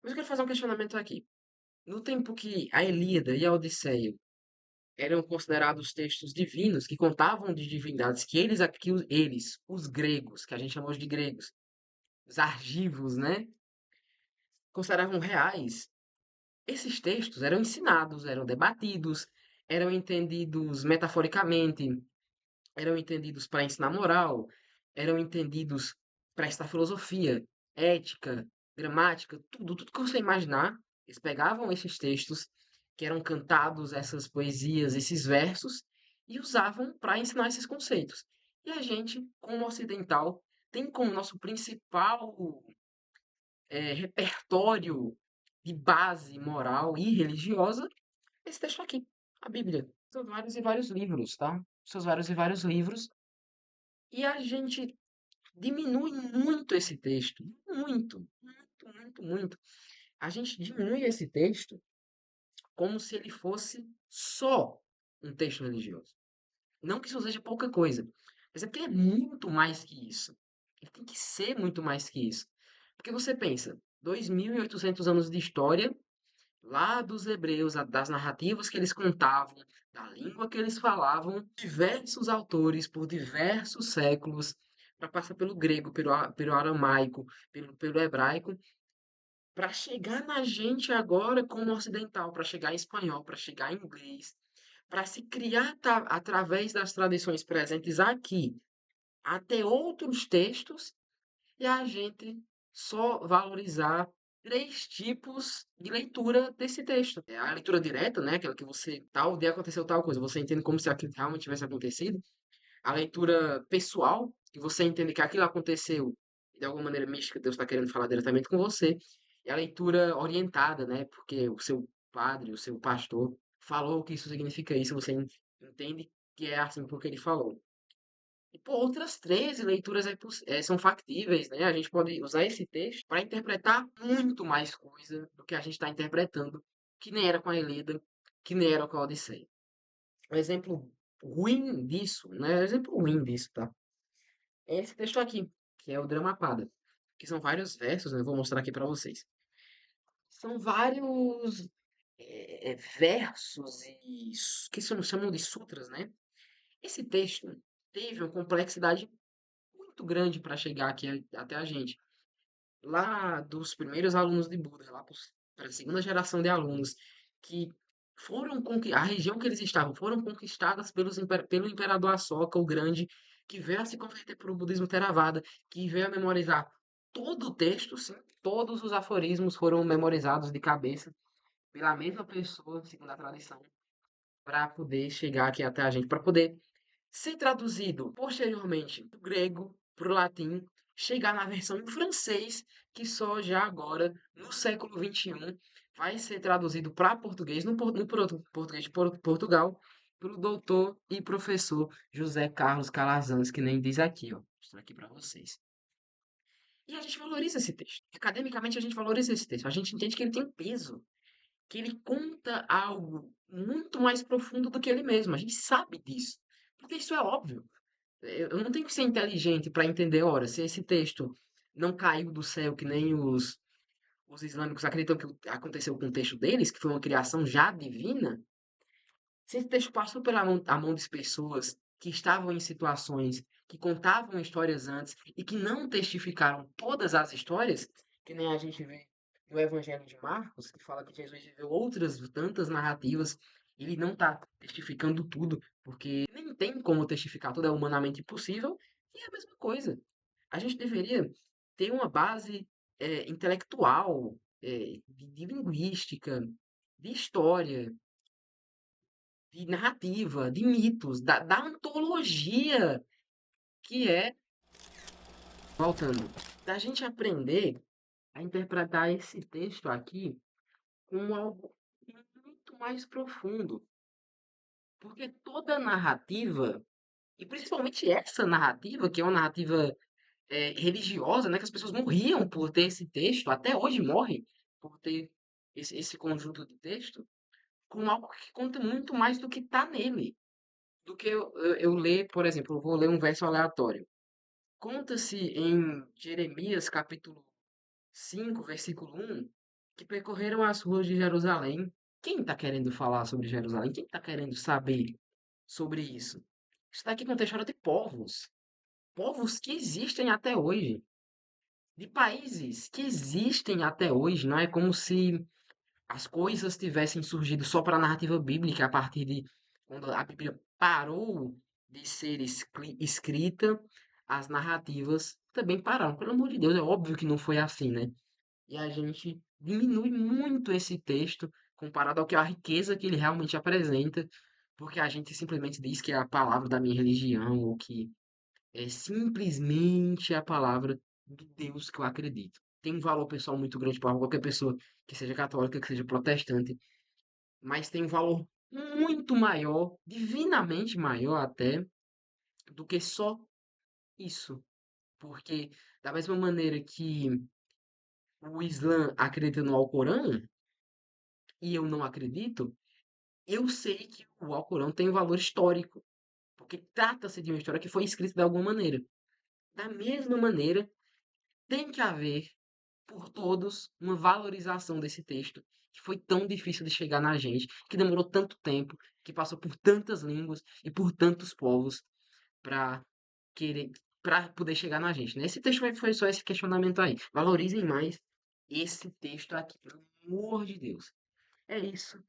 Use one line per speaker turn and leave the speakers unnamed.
Mas eu quero fazer um questionamento aqui. No tempo que a Ilíada e a Odisseia eram considerados textos divinos, que contavam de divindades que eles, os gregos, que a gente chamou de gregos, os argivos, né, consideravam reais, esses textos eram ensinados, eram debatidos, eram entendidos metaforicamente, eram entendidos para ensinar moral, eram entendidos para ensinar filosofia, ética, gramática, tudo que você imaginar. Eles pegavam esses textos que eram cantados, essas poesias, esses versos, e usavam para ensinar esses conceitos. E a gente, como ocidental, tem como nosso principal repertório de base moral e religiosa esse texto aqui, a Bíblia. São vários e vários livros, tá? São vários e vários livros. E a gente diminui muito esse texto. Muito, muito, muito, muito. A gente diminui esse texto como se ele fosse só um texto religioso. Não que isso seja pouca coisa, mas é porque ele é muito mais que isso. Ele tem que ser muito mais que isso. Porque você pensa, 2.800 anos de história, lá dos hebreus, das narrativas que eles contavam, da língua que eles falavam, diversos autores por diversos séculos, para passar pelo grego, pelo aramaico, pelo hebraico, para chegar na gente agora como ocidental, para chegar em espanhol, para chegar em inglês, para se criar através das tradições presentes aqui, até outros textos, e a gente só valorizar três tipos de leitura desse texto. É a leitura direta, né, aquela que você, tal dia aconteceu tal coisa, você entende como se aquilo realmente tivesse acontecido. A leitura pessoal, que você entende que aquilo aconteceu e de alguma maneira mística, Deus está querendo falar diretamente com você. E a leitura orientada, né, porque o seu padre, o seu pastor falou que isso significa isso, você entende que é assim porque ele falou. E por outras 13 leituras são factíveis, né? A gente pode usar esse texto para interpretar muito mais coisa do que a gente está interpretando, que nem era com a Ilíada, que nem era com a Odisseia. Um exemplo ruim disso, né? Um exemplo ruim disso, tá? É esse texto aqui, que é o Dramapada, que são vários versos, né? Eu vou mostrar aqui para vocês. São vários versos que se chamam de sutras, né? Esse texto teve uma complexidade muito grande para chegar aqui até a gente. Lá dos primeiros alunos de Buda, lá para a segunda geração de alunos, que a região que eles estavam foram conquistadas pelo imperador Ashoka, o Grande, que veio a se converter para o budismo Theravada, que veio a memorizar todo o texto, sim, todos os aforismos foram memorizados de cabeça pela mesma pessoa, segundo a tradição, para poder chegar aqui até a gente, para poder ser traduzido posteriormente do grego para o latim, chegar na versão em francês, que só já agora, no século XXI, vai ser traduzido para português, no português de Portugal, pelo doutor e professor José Carlos Calazans, que nem diz aqui, ó. Vou mostrar aqui para vocês. E a gente valoriza esse texto. Academicamente, a gente valoriza esse texto. A gente entende que ele tem peso, que ele conta algo muito mais profundo do que ele mesmo. A gente sabe disso. Porque isso é óbvio. Eu não tenho que ser inteligente para entender, ora, se esse texto não caiu do céu que nem os islâmicos acreditam que aconteceu com o texto deles, que foi uma criação já divina, se esse texto passou pela mão de pessoas que estavam em situações que contavam histórias antes e que não testificaram todas as histórias, que nem a gente vê no Evangelho de Marcos, que fala que Jesus viveu outras tantas narrativas, ele não está testificando tudo, porque nem tem como testificar tudo, é humanamente impossível, e é a mesma coisa. A gente deveria ter uma base intelectual, de linguística, de história, de narrativa, de mitos, da antologia que é, voltando, da gente aprender a interpretar esse texto aqui como algo muito mais profundo. Porque toda narrativa, e principalmente essa narrativa, que é uma narrativa religiosa, né, que as pessoas morriam por ter esse texto, até hoje morrem por ter esse conjunto de texto, como algo que conta muito mais do que está nele. Do que eu ler, por exemplo, eu vou ler um verso aleatório. Conta-se em Jeremias capítulo 5 versículo 1 que percorreram as ruas de Jerusalém. Quem está querendo falar sobre Jerusalém? Quem está querendo saber sobre isso? Está aqui contando a história de povos. Povos que existem até hoje. De países que existem até hoje. Não é como se as coisas tivessem surgido só para a narrativa bíblica a partir de quando a Bíblia parou de ser escrita, as narrativas também pararam. Pelo amor de Deus, é óbvio que não foi assim, né? E a gente diminui muito esse texto comparado ao que a riqueza que ele realmente apresenta, porque a gente simplesmente diz que é a palavra da minha religião, ou que é simplesmente a palavra do Deus que eu acredito. Tem um valor pessoal muito grande para qualquer pessoa que seja católica, que seja protestante, mas tem um valor muito maior, divinamente maior até, do que só isso. Porque, da mesma maneira que o Islã acredita no Alcorão, e eu não acredito, eu sei que o Alcorão tem um valor histórico, porque trata-se de uma história que foi escrita de alguma maneira. Da mesma maneira, tem que haver, por todos, uma valorização desse texto, que foi tão difícil de chegar na gente, que demorou tanto tempo, que passou por tantas línguas e por tantos povos para querer, para poder chegar na gente, né? Esse texto foi só esse questionamento aí. Valorizem mais esse texto aqui, pelo amor de Deus. É isso.